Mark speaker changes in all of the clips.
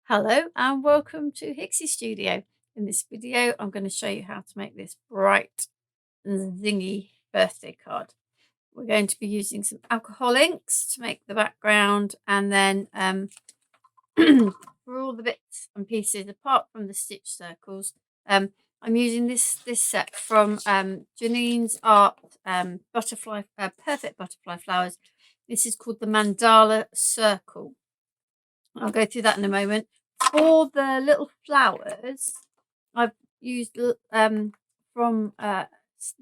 Speaker 1: Hello and welcome to Hixxy Studio. In this video, I'm going to show you how to make this bright and zingy birthday card. We're going to be using some alcohol inks to make the background, and then for all the bits and pieces, apart from the stitch circles, I'm using this set from Jeanine's Art butterfly perfect butterfly flowers. This is called the Mandala Circle. I'll go through that in a moment. For the little flowers, I've used from the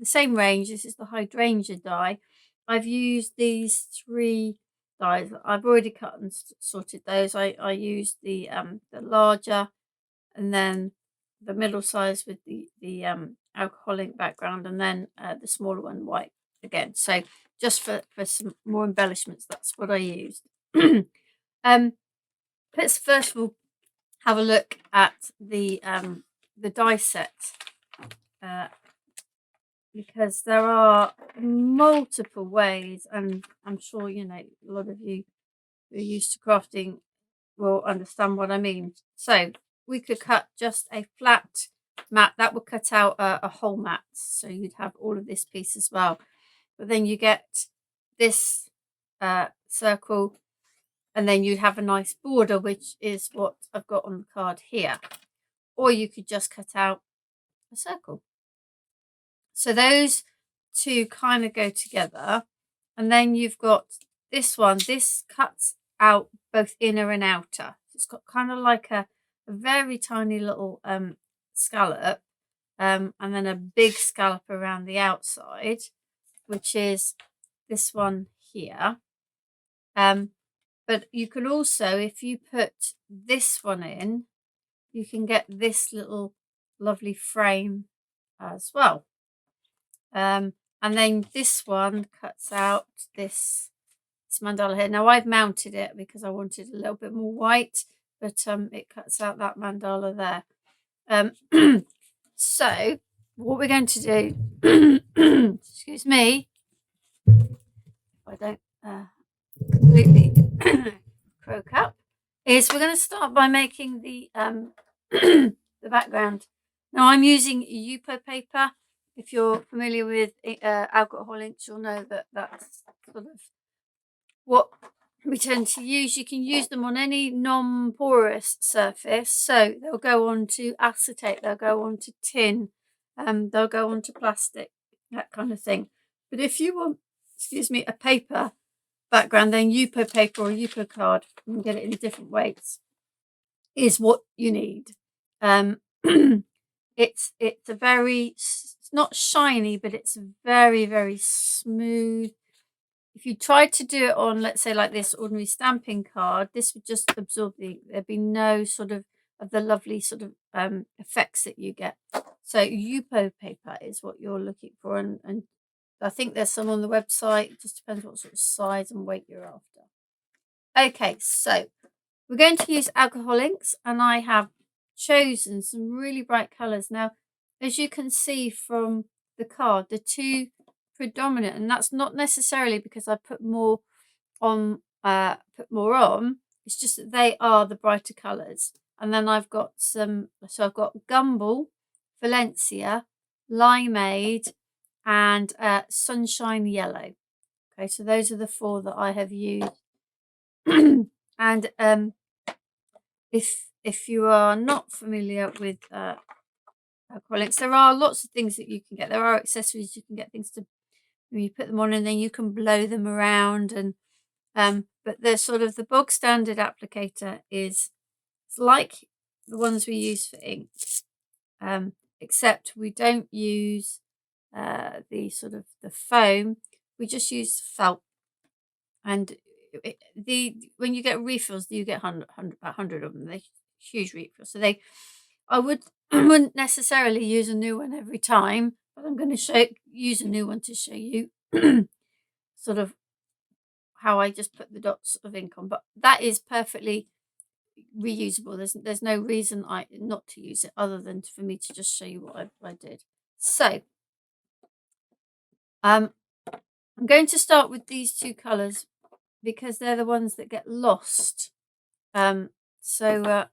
Speaker 1: same range. This is the hydrangea die. I've used these three dies. I've already cut and sorted those. I used the larger, and then the middle size with the alcohol ink background, and then the smaller one white again. So just for some more embellishments, that's what I used. Let's first of all have a look at the die set, because there are multiple ways, and I'm sure a lot of you who are used to crafting will understand what I mean. So we could cut just a flat mat that would cut out a whole mat, so you'd have all of this piece as well. But then you get this circle, and then you'd have a nice border, which is what I've got on the card here. Or you could just cut out a circle. So those two kind of go together. And then you've got this one. This cuts out both inner and outer. It's got kind of like a very tiny little scallop, and then a big scallop around the outside, which is this one here. But you can also, if you put this one in, you can get this little lovely frame as well. And then this one cuts out this mandala here. Now I've mounted it because I wanted a little bit more white, but it cuts out that mandala there. So what we're going to do, excuse me, if I don't completely croak up, is we're going to start by making the the background. Now I'm using Yupo paper. If you're familiar with alcohol inks, you'll know that that's sort of what we tend to use. You can use them on any non-porous surface, so they'll go on to acetate, they'll go on to tin, they'll go on to plastic, that kind of thing. But if you want, excuse me, a paper background, then Yupo paper or Yupo card, you can get it in different weights, is what you need. It's a very, it's not shiny, but it's very, very smooth. If you tried to do it on, let's say, like this ordinary stamping card, this would just absorb the ink. There'd be no sort of the lovely sort of effects that you get. So Yupo paper is what you're looking for, and I think there's some on the website. It just depends what sort of size and weight you're after. Okay, so we're going to use alcohol inks, and I have chosen some really bright colours. Now, as you can see from the card, the two predominant, and that's not necessarily because I put more on, it's just that they are the brighter colours. And then I've got some, so I've got Gumball, Valencia, Limeade, and Sunshine Yellow. Okay, so those are the four that I have used. And if you are not familiar with acrylics, there are lots of things that you can get. There are accessories you can get, things to, you put them on and then you can blow them around, and but the sort of the bog standard applicator is, it's like the ones we use for ink, except we don't use the sort of the foam, we just use felt. And when you get refills, you get 100 of them. They're huge refills, so I wouldn't necessarily use a new one every time, but I'm going to use a new one to show you sort of how I just put the dots of ink on. But that is perfectly reusable. There's no reason not to use it, other than for me to just show you what I did. So I'm going to start with these two colours because they're the ones that get lost. So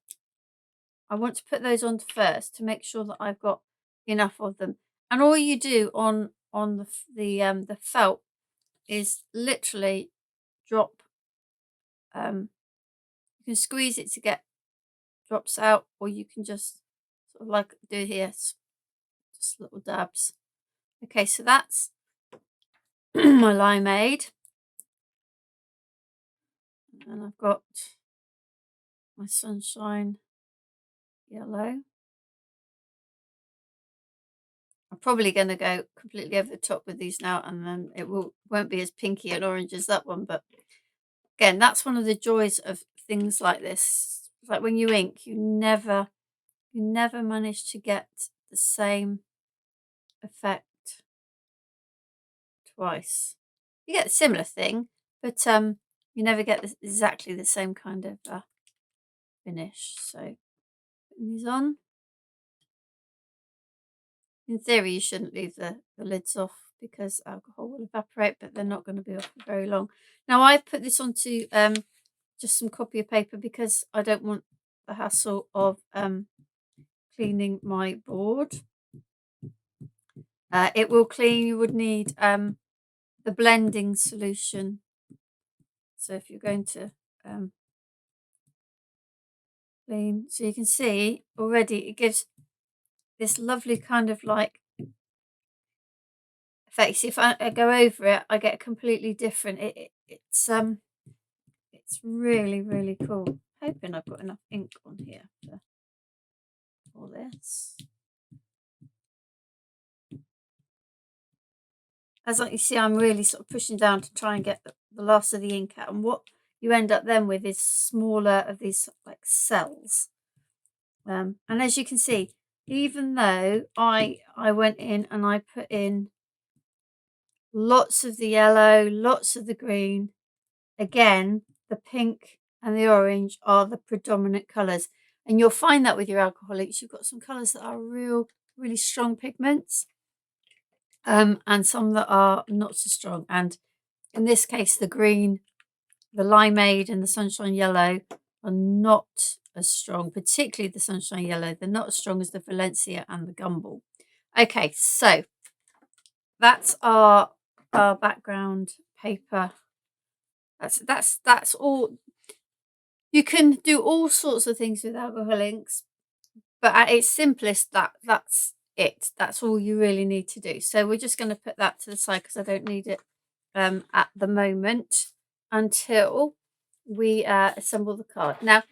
Speaker 1: I want to put those on first to make sure that I've got enough of them. And all you do on the felt is literally drop. You can squeeze it to get drops out, or you can just sort of like do here, just little dabs. Okay, so that's my limeade, and I've got my sunshine yellow. I'm probably going to go completely over the top with these now, and then it won't be as pinky and orange as that one. But again, that's one of the joys of things like this. It's like when you ink, you never manage to get the same effect twice. You get a similar thing, but you never get exactly the same kind of finish. So putting these on. In theory, you shouldn't leave the lids off because alcohol will evaporate, but they're not going to be off for very long. Now I've put this onto just some copy paper because I don't want the hassle of cleaning my board. It will clean. You would need the blending solution. So if you're going to clean, so you can see already it gives this lovely kind of like effect. See, if I go over it, I get completely different. It's really, really cool. Hoping I've got enough ink on here for all this. As like you see, I'm really sort of pushing down to try and get the last of the ink out. And what you end up then with is smaller of these like cells. And as you can see, even though I went in and I put in lots of the yellow, lots of the green, again, the pink and the orange are the predominant colours. And you'll find that with your alcoholics, you've got some colours that are really strong pigments, and some that are not so strong. And in this case, the green, the limeade and the sunshine yellow are not as strong, particularly the sunshine yellow. They're not as strong as the Valencia and the Gumball. Okay, so that's our background paper. That's all. You can do all sorts of things with alcohol inks, but at its simplest, that's it. That's all you really need to do. So we're just going to put that to the side because I don't need it at the moment until we assemble the card. Now,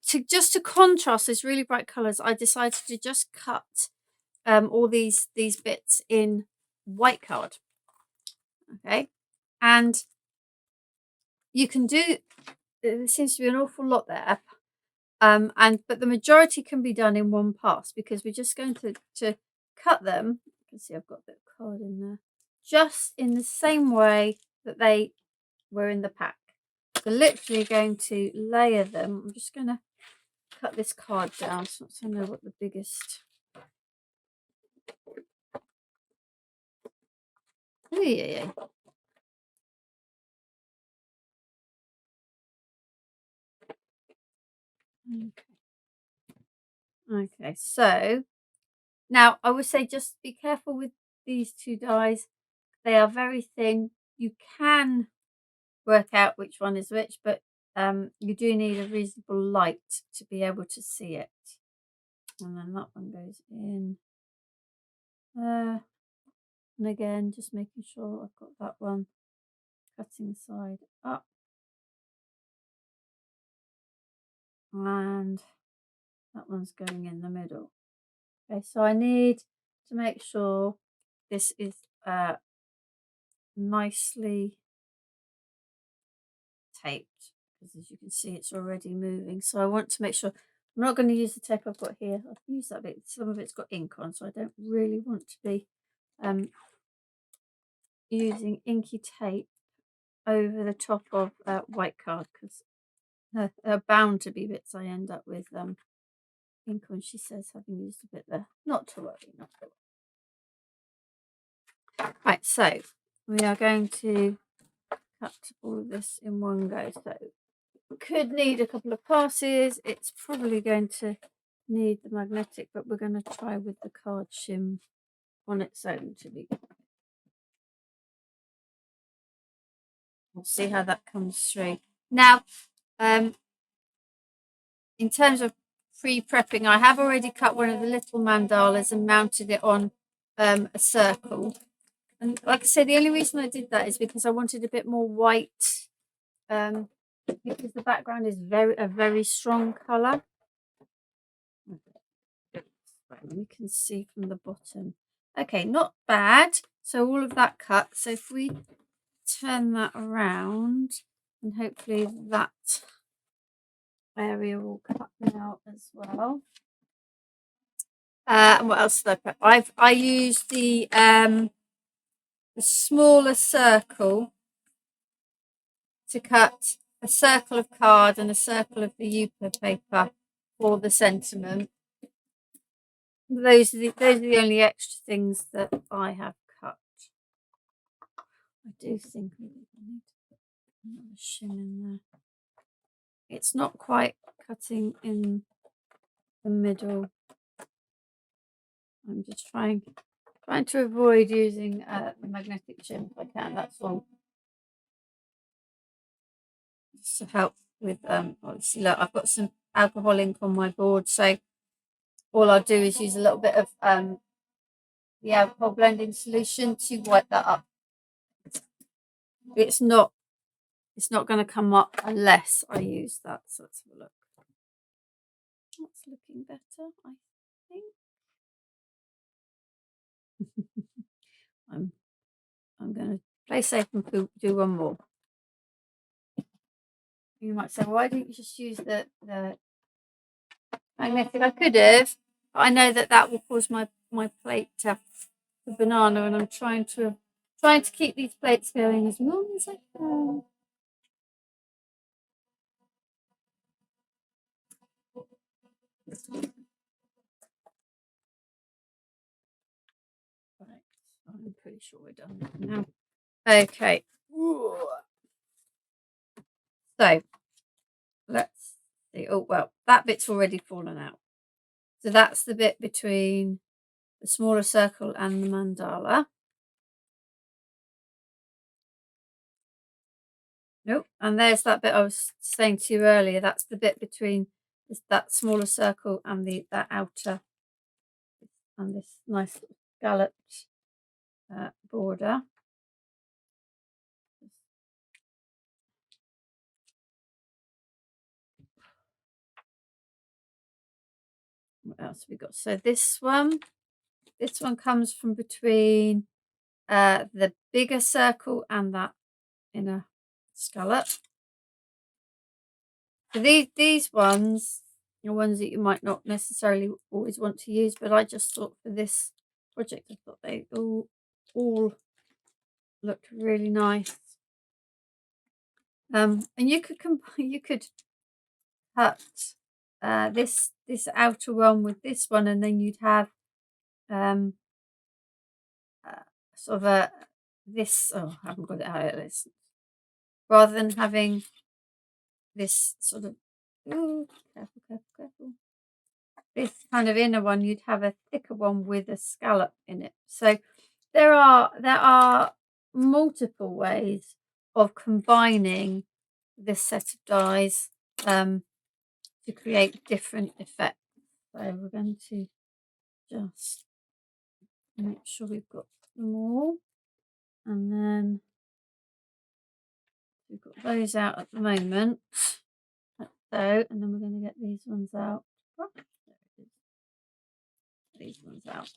Speaker 1: to contrast these really bright colours, I decided to just cut all these bits in white card. Okay, and you can do. There seems to be an awful lot there, but the majority can be done in one pass because we're just going to cut them. You can see I've got a bit of card in there, just in the same way that they were in the pack. We're literally going to layer them. I'm just going to cut this card down so I know what the biggest. Oh yeah. Okay, so now I would say just be careful with these two dies. They are very thin. You can work out which one is which, but you do need a reasonable light to be able to see it. And then that one goes in there. And again, just making sure I've got that one cutting side up. And that one's going in the middle. Okay, so I need to make sure this is nicely taped, because as you can see it's already moving. So I want to make sure I'm not going to use the tape I've got here. I've used that bit. Some of it's got ink on, so I don't really want to be using inky tape over the top of white card, because there are bound to be bits I end up with ink on, she says, having used a bit there. Not to worry, not to worry. Right, so we are going to cut all of this in one go. So could need a couple of passes. It's probably going to need the magnetic, but we're going to try with the card shim on its own to be. We'll see how that comes through. Now, in terms of pre-prepping, I have already cut one of the little mandalas and mounted it on a circle. And like I said, the only reason I did that is because I wanted a bit more white, because the background is a very strong colour. We can see from the bottom. Okay, not bad. So all of that cut. So if we turn that around, and hopefully that area will cut now as well. And what else did I prep? I used the smaller circle to cut a circle of card and a circle of the Yupo paper for the sentiment. Those are the only extra things that I have cut. I do think I need to put another shim in there. It's not quite cutting in the middle. I'm just trying to avoid using the magnetic shim if I can. That's all. Just to help with obviously, look, I've got some alcohol ink on my board, so all I'll do is use a little bit of the alcohol blending solution to wipe that up. It's not going to come up unless I use that. So let's have a look. That's looking better, I think. I'm going to play safe and do one more. You might say, why didn't you just use the magnetic? I could have, but I know that will cause my plate to have the banana, and I'm trying to keep these plates going as long as I can. Right, I'm pretty sure we're done now. Okay. So let's see. Oh well, that bit's already fallen out. So that's the bit between the smaller circle and the mandala. Nope. And there's that bit I was saying to you earlier. That's the bit between that smaller circle and that outer, and this nice scalloped border. What else have we got? So this one comes from between the bigger circle and that inner scallop. So these ones are ones that you might not necessarily always want to use, but I just thought for this project, I thought they all looked really nice. And you could cut this outer one with this one, and then you'd have sort of this. Oh, I haven't got it out of this. Rather than having this sort of careful. This kind of inner one, you'd have a thicker one with a scallop in it. So there are multiple ways of combining this set of dies to create different effects. So we're going to just make sure we've got them all, and then we've got those out at the moment, like so, and then we're going to get these ones out. Oh, there it is. These ones out.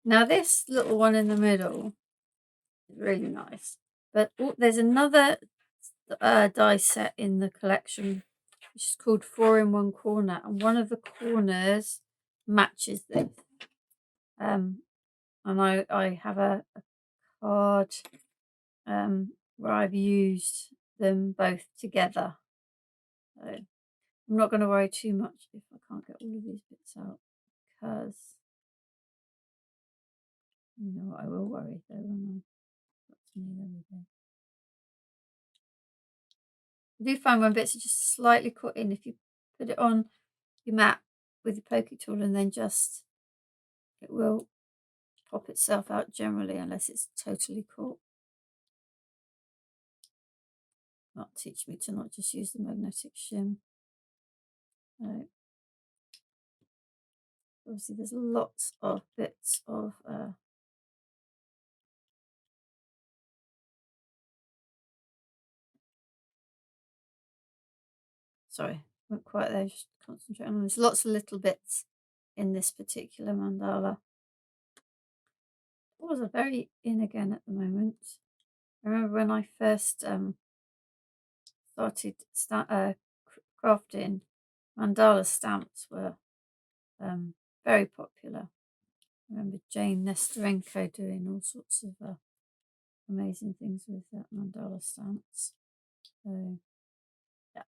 Speaker 1: Now this little one in the middle is really nice, but there's another die set in the collection which is called 4 in 1 corner, and one of the corners matches this. And I have a card where I've used them both together. So I'm not going to worry too much if I can't get all of these bits out, because you know I will worry though when I. That's me. There we go. I do find when bits are just slightly cut in, if you put it on your mat with your poke tool and then just, it will pop itself out generally unless it's totally caught. Not teach me to not just use the magnetic shim. Obviously there's lots of bits of sorry, not quite there, just concentrate on. There's lots of little bits in this particular mandala. Paws are very in again at the moment. I remember when I first started crafting, mandala stamps were very popular. I remember Jane Nesterenko doing all sorts of amazing things with mandala stamps. So yeah,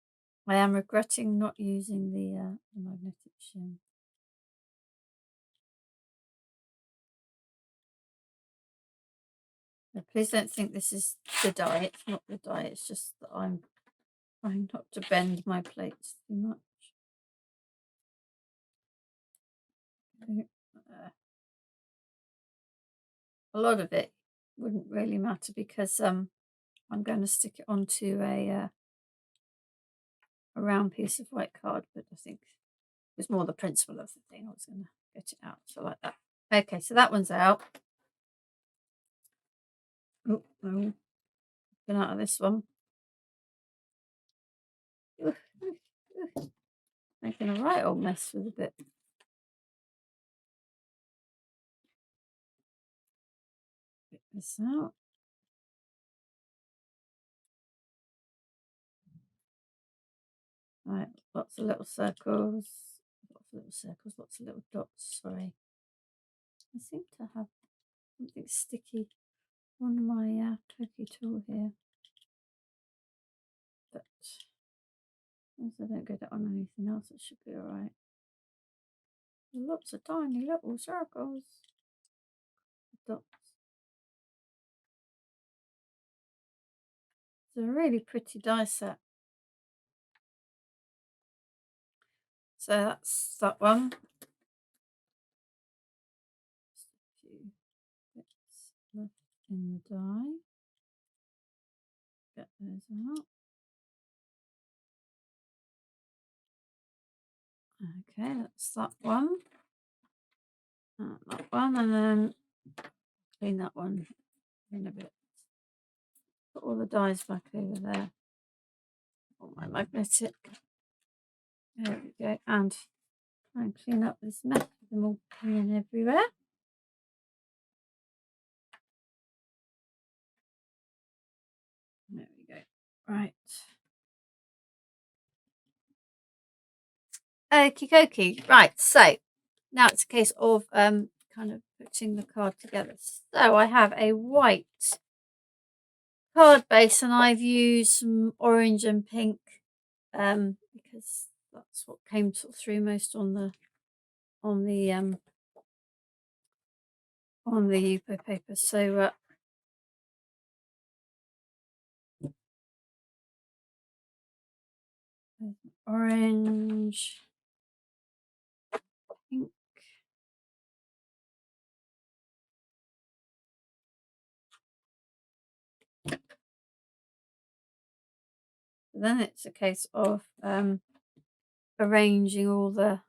Speaker 1: I am regretting not using the magnetic shim. Now, please don't think this is the dye. It's not the dye. It's just that I'm trying not to bend my plates too much. A lot of it wouldn't really matter because I'm going to stick it onto a round piece of white card, but I think it's more the principle of the thing. I was going to get it out, so like that. Okay, so that one's out. Oh, no, get out of this one. Making a right old mess with a bit. Get this out. Right, lots of little circles, lots of little dots. Sorry, I seem to have something sticky on my poke tool here, but as I don't get it on anything else, it should be all right. Lots of tiny little circles, dots. It's a really pretty die set. So that's that one. Just a few bits left in the die. Get those out. Okay, that's that one. That one, and then clean that one in a bit. Put all the dies back over there. All my magnetic. There we go. And try and clean up this mess with them all coming everywhere. There we go. Right. Okie dokie. Right, so now it's a case of kind of putting the card together. So I have a white card base and I've used some orange and pink because that's what came through most on the Yupo paper. So orange, pink, then it's a case of arranging all the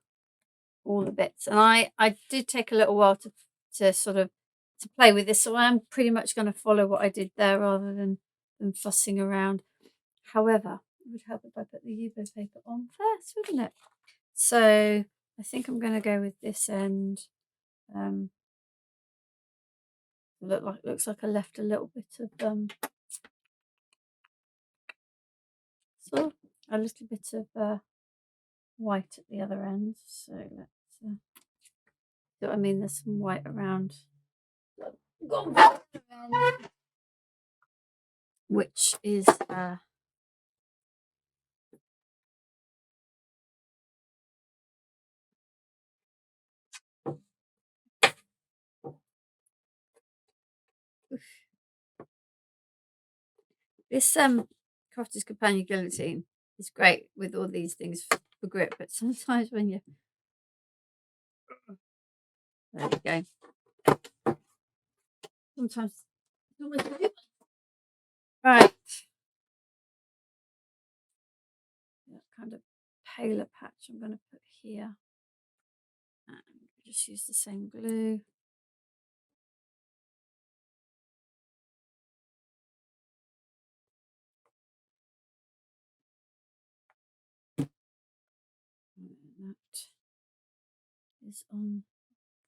Speaker 1: bits, and I did take a little while to sort of to play with this, so I'm pretty much going to follow what I did there rather than fussing around. However, it would help if I put the Yupo paper on first, wouldn't it? So I think I'm going to go with this end. Looks like I left a little bit of so a little bit of white at the other end. So let's see what I mean. There's some white around, which is this Crafter's Companion Guillotine is great with all these things for grip, but sometimes when you... There we go. Sometimes it's almost too much. Right. That kind of paler patch I'm going to put here. And just use the same glue. And that is on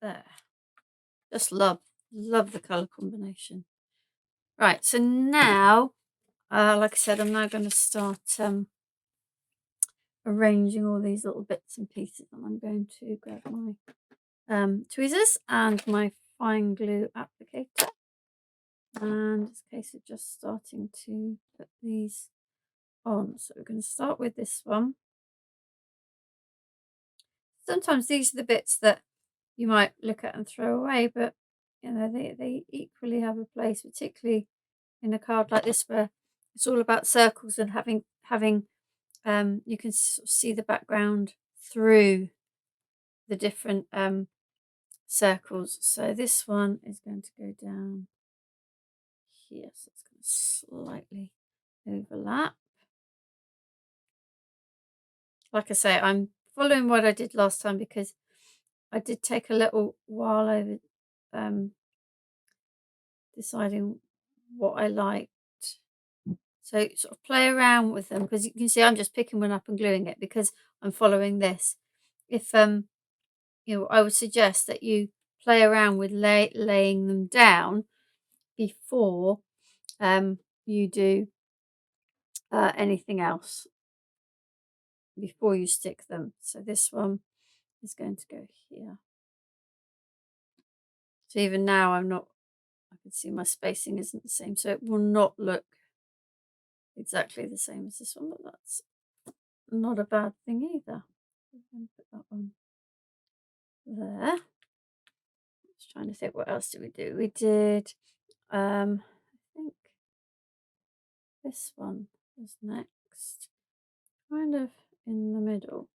Speaker 1: there. Just love the colour combination. Right, so now, like I said, I'm now going to start arranging all these little bits and pieces, and I'm going to grab my tweezers and my fine glue applicator, and it's a case of just starting to put these on. So we're going to start with this one. Sometimes these are the bits that you might look at and throw away, but you know they equally have a place, particularly in a card like this where it's all about circles and having you can sort of see the background through the different circles. So this one is going to go down here, so it's going to slightly overlap. Like I say, I'm following what I did last time because I did take a little while over deciding what I liked. So sort of play around with them, because you can see I'm just picking one up and gluing it because I'm following this. If you know, I would suggest that you play around with laying them down before you do anything else, before you stick them. So this one is going to go here. So even now I can see my spacing isn't the same, so it will not look exactly the same as this one, but that's not a bad thing either. I'm going to put that one there. Just trying to think, what else did we do? We did I think this one was next, kind of in the middle.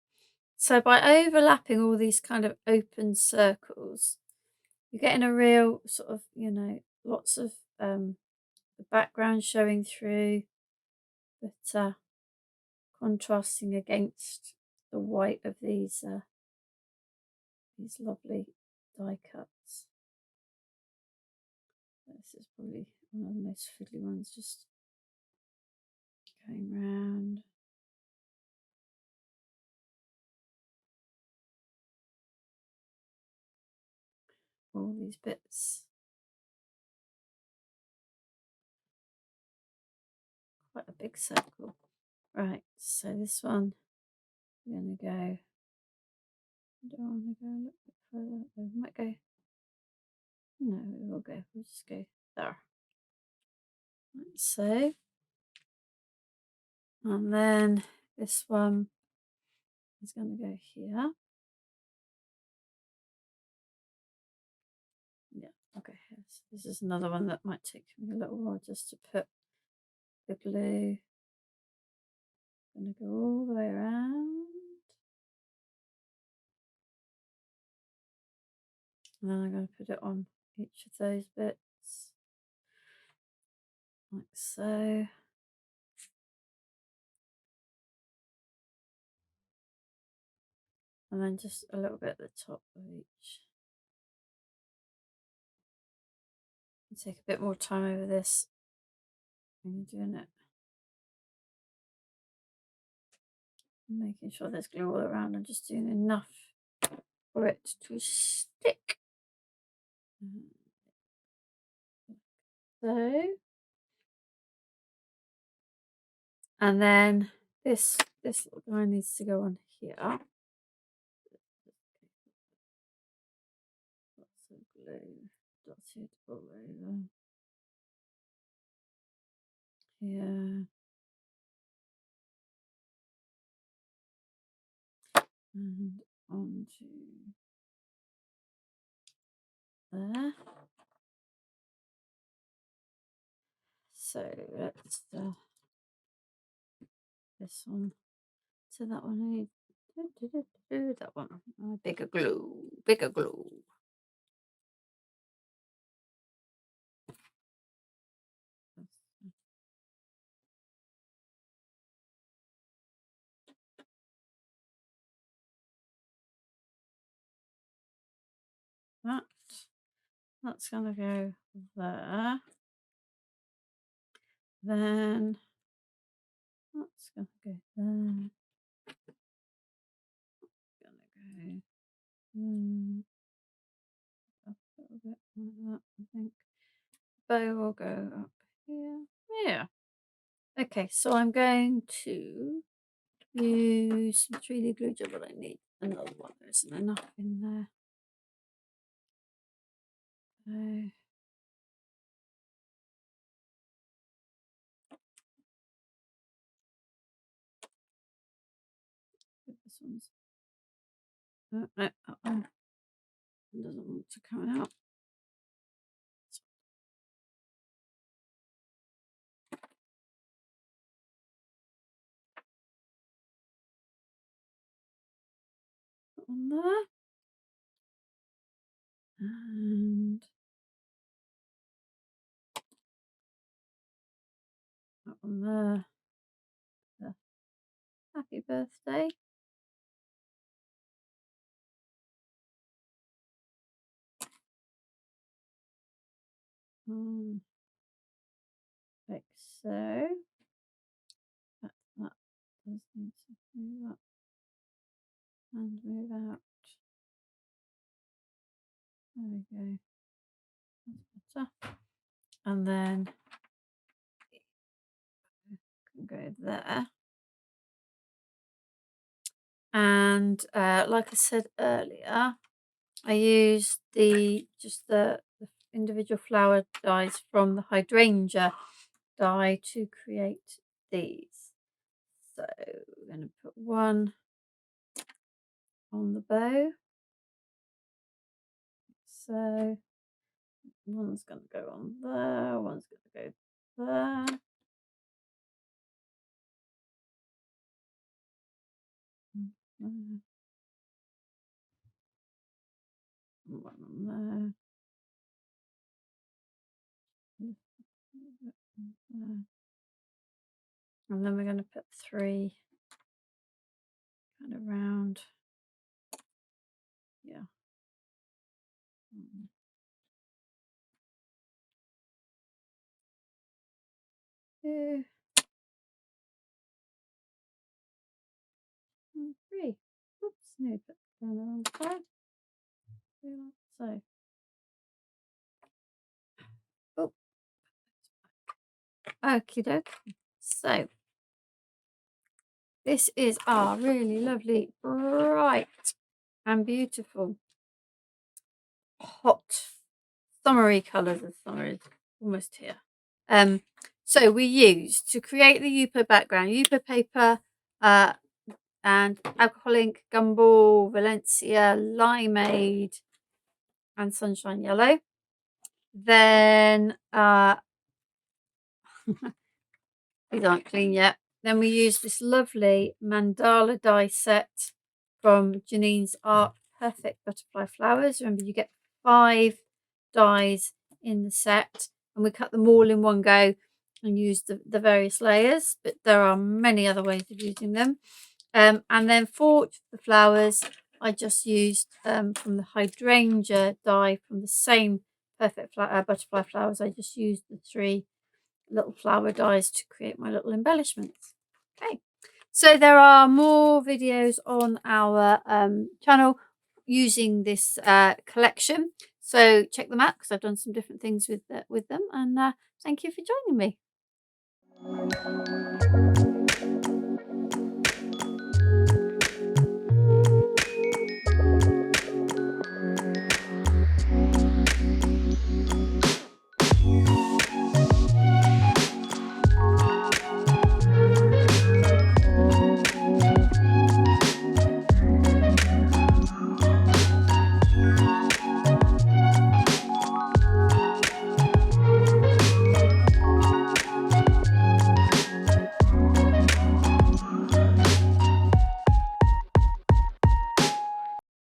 Speaker 1: So by overlapping all these kind of open circles, you're getting a real sort of, you know, lots of the background showing through, but contrasting against the white of these lovely die cuts. This is probably one of the most fiddly ones, just going round. All these bits. Quite a big circle. Right, so this one, we're going to go, I don't want to go a little bit further. We might go, no, we'll just go there. Like so. And then this one is going to go here. Yeah, okay, so this is another one that might take me a little while just to put the glue. I'm going to go all the way around. And then I'm going to put it on each of those bits, like so. And then just a little bit at the top of each. You take a bit more time over this when you're doing it. Making sure there's glue all around and just doing enough for it to stick. So, and then this little guy needs to go on here. Lots of glue dotted all over here. And onto there. So let's this one to that one. I need that one. Oh, bigger glue, bigger glue. That's gonna go there. Then that's gonna go there. Gonna go up a little bit like that, I think. Bow will go up here. Yeah. Okay, so I'm going to use some 3D glue gel, but I need another one. There isn't enough in there. So this one's no, that one doesn't want to come out. That one there. And that one there. The happy birthday. Like so. That does need to move up and move out. There we go. That's better. And then can go there. And like I said earlier, I used just the individual flower dies from the hydrangea die to create these. So we're going to put one on the bow. So one's going to go on there, one's going to go there. One on there. And then we're going to put 3 kind of round. Yeah. Two. And 3. Oops, no, put it on the wrong side. So. Oh. Okie doke. So. This is our really lovely, bright and beautiful, hot, summery colours. The summer is almost here. So we use to create the Yupo background, Yupo paper, and alcohol ink, gumball, Valencia, limeade, and sunshine yellow. Then these aren't clean yet. Then we use this lovely mandala die set from Jeanine's Art Perfect Butterfly Flowers. Remember, you get 5 dies in the set, and we cut them all in one go and use the various layers, but there are many other ways of using them. And then for the flowers, I just used from the hydrangea die from the same Perfect Butterfly Flowers. I just used the 3 little flower dies to create my little embellishments. Okay, so there are more videos on our channel using this collection, so check them out because I've done some different things with them, and thank you for joining me.